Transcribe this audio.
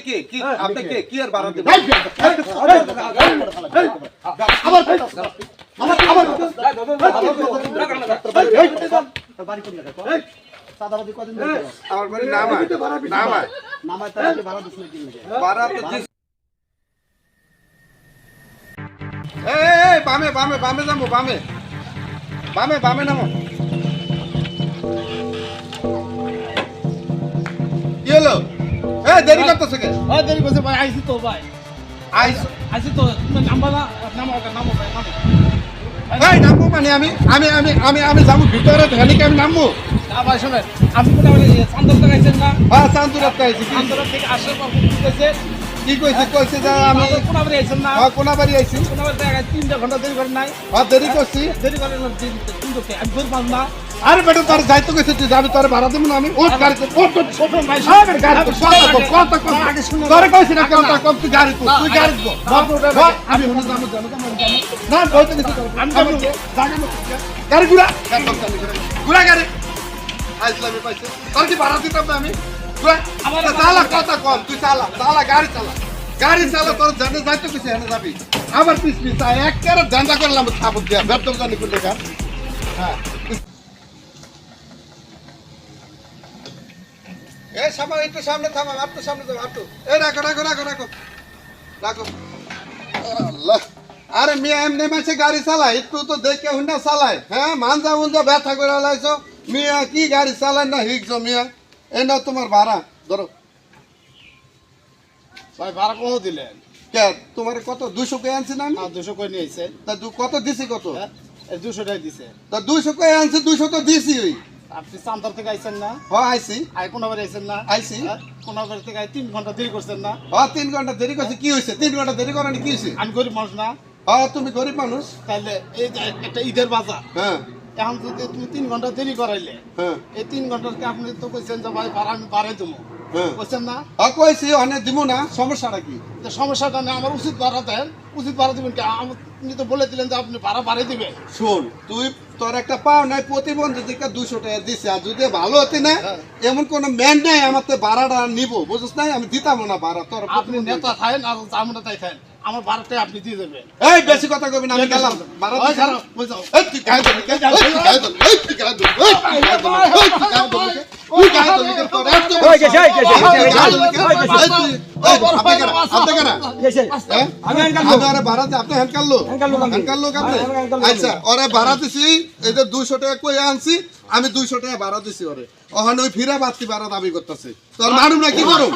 কে কি আপনি কে কি আর বাড়াতে আমার বাড়ি নামায় তাহলে ভাড়া দিস না কি ভাড়া তো দিস এই বামে বামে বামে যাবো বামে বামে বামে নামো কি হলো দেরি করতেছে কে দেরি করছে ভাই আইছি তো ভাই আইছি তো নাম্বার নামো ভাই নামো এই নামবো মানে আমি যাবো ভিতরে ধনিকে আমি নামবো না ভাই শুনেন আপনি কোথাও চান্দর লাগাইছেন না হ্যাঁ চান্দুরাত আইছি চান্দর থেকে আসার পর কইছে কি কইছে যে আমি কোনা বাড়ি আইছেন না কোনা বাড়ি আইছি কোনা বাড়ি থেকে 3 ঘন্টা দেরি করেন নাই দেরি করছি দেরি করেন না কিন্তু আমি ধর পাব না আরে বেটা তোর যাইতো কইছে তুই যাবি তোর ভাড়া দেব না আমি ওট গাড়িতে ওট ছোট ভাই আরে গাড়ি কত আগে শুনে তোর কইছ না কথা কম তুই গাড়ি তুই গাড়ি আমি হলো যাবো না বলতে দিছি আমি যাবো গাড়ি গুড়া গাড়ি আইসলামে পাইছে তোর কি ভাড়া দিতাম না আমি আমার চালা কথা কম তুই চালা গাড়ি চালা তোর জানে যাইতো কইছে এনে যাবি আবার পিছ এক কারে জান্দা করলাম থাবত দিয়া বেতন জানি কোন দেখা হ্যাঁ একটু সামনে থামা একটু সামনে যাও একটু রাখো আল্লাহ আরে মিয়া এমনি মাসে গাড়ি চালায় একটু তো দেখে হুন্ডা চালায় হ্যাঁ মানজা মুঞ্জা ব্যথা করে লাইছো মিয়া কি গাড়ি চালায় না হিকছো মিয়া এই নাও তোমার ভাড়া ধরো ভাই ভাড়া কত দিলেন কে তোমার কত 200 কে আনছি না আমি 200 কই নিয়েছে তা কত দিছি কত 200 টাকা দিছে তা 200 কে আনছি 200 তো দিছি ওই আপনি চান্দর থেকে আইছেন না আইছি কোনা বাড়ি আইছেন না আইছি কোনা বাড়ি থেকে 3 ঘন্টা দেরি করছেন না 3 ঘন্টা দেরি করছে কি হইছে 3 ঘন্টা দেরি করেনি কি হইছে আমি গরিব মানুষ না তুমি গরিব মানুষ তাহলে এই যে একটা ঈদের বাজার হ্যাঁ এখন যদি তুমি 3 ঘন্টা দেরি করাইলে হ্যাঁ এই 3 ঘন্টাকে আপনি তো কইছেন যে ভাই ভাড়া আমি বাড়াই দেবো কইছেন না কইছি অনেক দিব না সমস্যাটা কি তো সমস্যাটা না আমার উচিত ভাড়া দেন উচিত ভাড়া দিবেন কি আপনি তো বলে দিলেন যে আপনি ভাড়া বাড়াই দিবেন শোন তুই তোর একটা পাও নাই প্রতিবন্ধী থেকে 200 টাকা দিছে আর যদি ভালো হতে না এমন কোন ম্যান নাই আমার তো ভাড়াটা নিব বুঝছ নাই আমি দিতাম না ভাড়া তোর আপনি নেতা থাকেন আর আমরা তাই থাকেন আমার ভাড়াটাই আপনি দিয়ে দেবেন এই বেশি কথা কবি না আমি গেলাম ভাড়া ওই খারাপ বুঝাও এই তুই গায় দে তুই গায় দে তুই গায় দে আমি 200 টাকা কই আনছি আমি 200 টাকা ভাড়া দিছি ওরে ওখানে ওই ফিরা বাড়তি ভাড়া দাবি করতেছে তোর মানুষ না কি করো